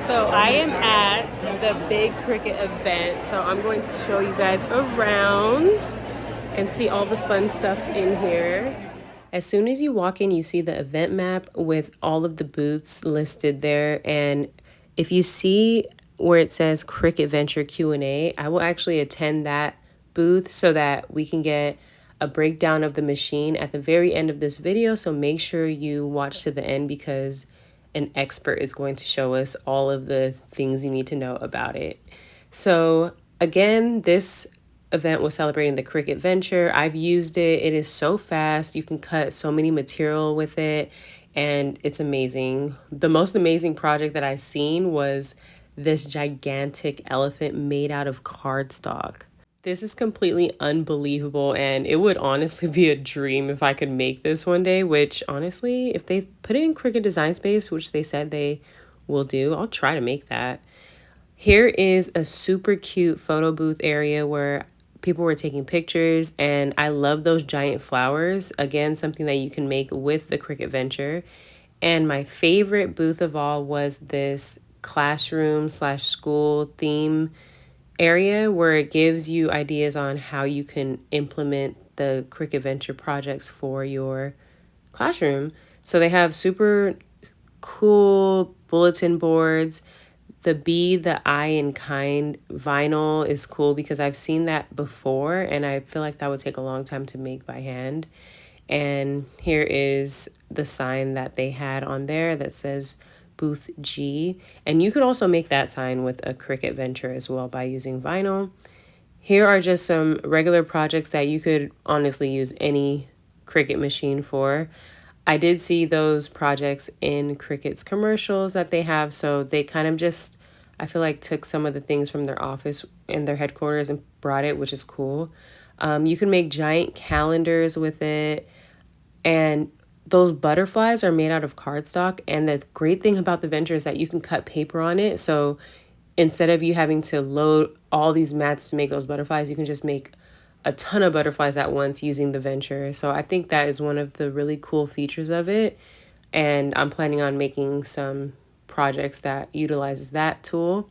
So I am at the big Cricut event, so I'm going to show you guys around and see all the fun stuff in here. As soon as you walk in, you see the event map with all of the booths listed there, and if you see where it says Cricut Venture Q&A, I will actually attend that booth so that we can get a breakdown of the machine at the very end of this video. So make sure you watch to the end because an expert is going to show us all of the things you need to know about it. So again, this event was celebrating the Cricut Venture. I've used it. It is so fast. You can cut so many material with it and it's amazing. The most amazing project that I've seen was this gigantic elephant made out of cardstock. This is completely unbelievable, and it would honestly be a dream if I could make this one day, which honestly, if they put it in Cricut Design Space, which they said they will do, I'll try to make that. Here is a super cute photo booth area where people were taking pictures, and I love those giant flowers. Again, something that you can make with the Cricut Venture. And my favorite booth of all was this classroom slash school theme area where it gives you ideas on how you can implement the Cricut Venture projects for your classroom. So they have super cool bulletin boards. The Be, the I, and Kind vinyl is cool because I've seen that before and I feel like that would take a long time to make by hand. And here is the sign that they had on there that says Booth G. And you could also make that sign with a Cricut Venture as well by using vinyl. Here are just some regular projects that you could honestly use any Cricut machine for. I did see those projects in Cricut's commercials that they have, so they kind of just, I feel like, took some of the things from their office in their headquarters and brought it, which is cool. You can make giant calendars with it, and those butterflies are made out of cardstock. And the great thing about the Venture is that you can cut paper on it. So instead of you having to load all these mats to make those butterflies, you can just make a ton of butterflies at once using the Venture. So I think that is one of the really cool features of it. And I'm planning on making some projects that utilizes that tool.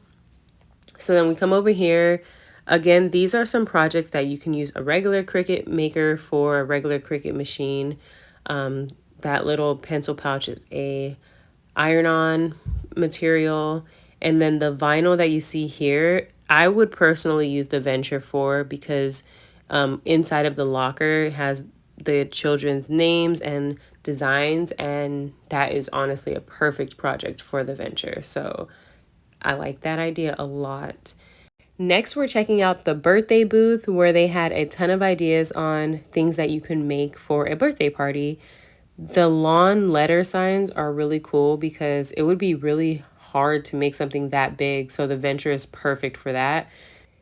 So then we come over here. Again, these are some projects that you can use a regular Cricut maker for a regular Cricut machine. That little pencil pouch is a iron-on material. And then the vinyl that you see here, I would personally use the Venture for because inside of the locker has the children's names and designs, and that is honestly a perfect project for the Venture. So I like that idea a lot. Next, we're checking out the birthday booth where they had a ton of ideas on things that you can make for a birthday party. The lawn letter signs are really cool because it would be really hard to make something that big, so the Venture is perfect for that.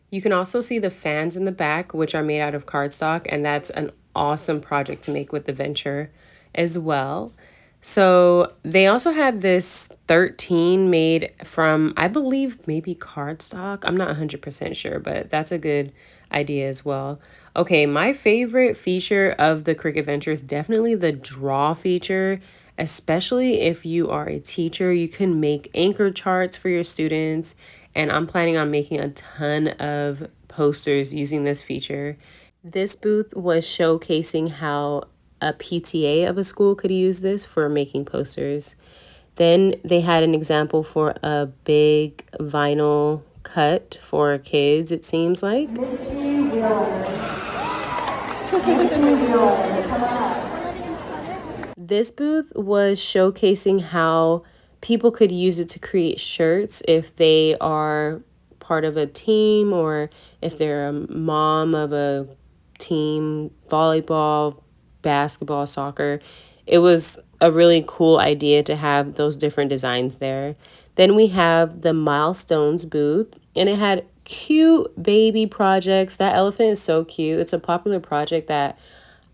You can also see the fans in the back, which are made out of cardstock, and that's an awesome project to make with the Venture as well. So they also had this 13 made from, I believe, maybe cardstock. I'm not 100% sure, but that's a good idea as well. Okay, my favorite feature of the Cricut Venture is definitely the draw feature, especially if you are a teacher. You can make anchor charts for your students, and I'm planning on making a ton of posters using this feature. This booth was showcasing how a PTA of a school could use this for making posters. Then they had an example for a big vinyl cut for kids, it seems like. This booth was showcasing how people could use it to create shirts if they are part of a team or if they're a mom of a team, volleyball, basketball, soccer. It was a really cool idea to have those different designs there. Then we have the milestones booth, and it had cute baby projects. That elephant is so cute. It's a popular project that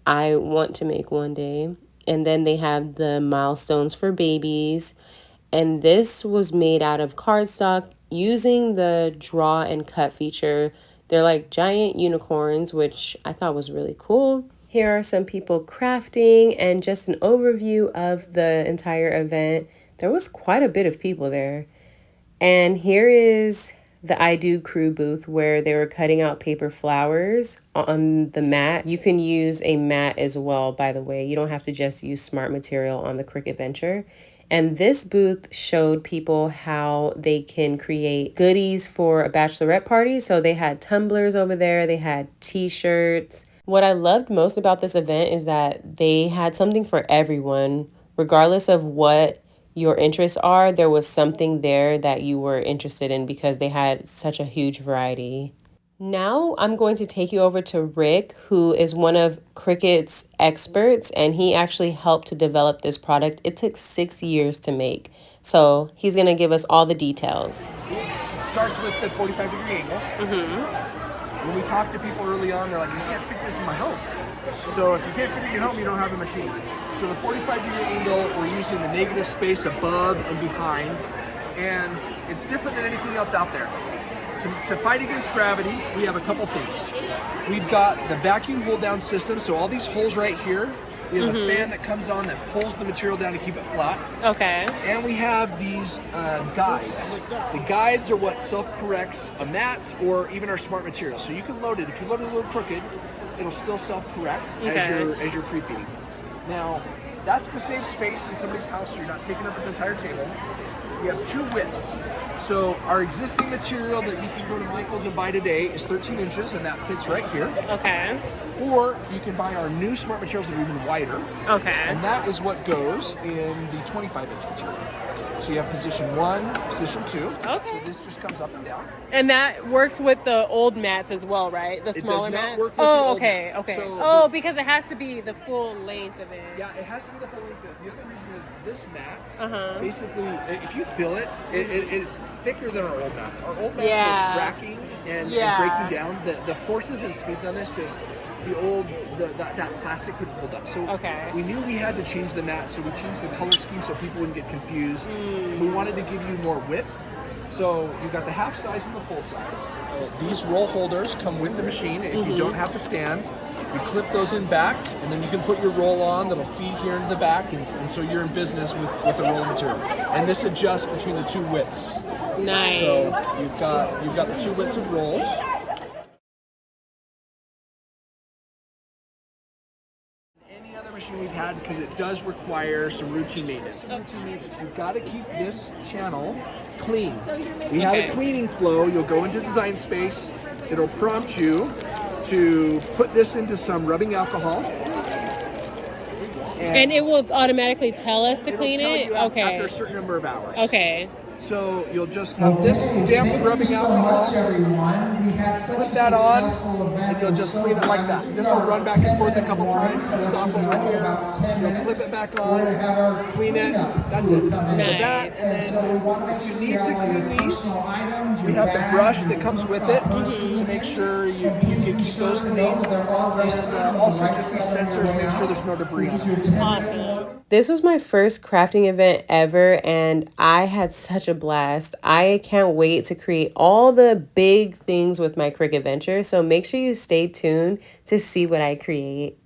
I want to make one day. And then they have the milestones for babies. And this was made out of cardstock using the draw and cut feature. They're like giant unicorns, which I thought was really cool. Here are some people crafting and just an overview of the entire event. There was quite a bit of people there. And here is the I Do crew booth where they were cutting out paper flowers on the mat. You can use a mat as well, by the way. You don't have to just use smart material on the Cricut Venture. And this booth showed people how they can create goodies for a bachelorette party. So they had tumblers over there, they had t-shirts. What I loved most about this event is that they had something for everyone, regardless of what your interests are. There was something there that you were interested in because they had such a huge variety. Now I'm going to take you over to Rick, who is one of Cricut's experts, and he actually helped to develop this product. It took 6 years to make. So he's going to give us all the details. It starts with the 45-degree angle. When we talk to people early on, they're like, you can't fit this in my home. So if you can't fit it in your home, you don't have a machine. So the 45-degree angle, we're using the negative space above and behind, and it's different than anything else out there. To fight against gravity, we have a couple things. We've got the vacuum hold down system, so all these holes right here, we have a fan that comes on that pulls the material down to keep it flat. Okay. And we have these guides. The guides are what self-corrects a mat or even our smart materials. So you can load it. If you load it a little crooked, it'll still self-correct as you're pre-feeding. Now, that's to save space in somebody's house so you're not taking up an entire table. We have two widths. So our existing material that you can go to Michael's and buy today is 13 inches, and that fits right here. Okay. Or you can buy our new smart materials that are even wider. Okay. And that is what goes in the 25-inch material. So you have position 1, position 2. Okay. So this just comes up and down. And that works with the old mats as well, right? The smaller does not mats? work with the old okay, mats. okay. So because it has to be the full length of it. Yeah, it has to be the full length. The other reason is this mat, basically, if you feel it, it's thicker than our old mats. Our old mats were cracking and breaking down. The forces and speeds on this just, that plastic couldn't hold up. So we knew we had to change the mat, so we changed the color scheme so people wouldn't get confused. We wanted to give you more width. So you got the half size and the full size. These roll holders come with the machine. If you don't have the stand, you clip those in back, and then you can put your roll on that'll feed here into the back, and so you're in business with the roll material. And this adjusts between the two widths. Nice. So you've got the two widths of rolls. Any other machine we've had, because it does require some routine maintenance. You've got to keep this channel clean. We have a cleaning flow. You'll go into design space. It'll prompt you to put this into some rubbing alcohol. And it will automatically tell us to clean tell it? you after a certain number of hours. Okay. So you'll just have this damp rubbing alcohol, put that on, and you'll just clean it like that. This will run back and forth a couple times, stop over here, you'll clip it back on, clean it, that's it. Nice. So that, and then if you need to clean these, we have the brush that comes with it to make sure you keep those clean. And also just these sensors, make sure there's no debris on them. Awesome. This was my first crafting event ever, and I had such a blast. I can't wait to create all the big things with my Cricut Venture, so make sure you stay tuned to see what I create.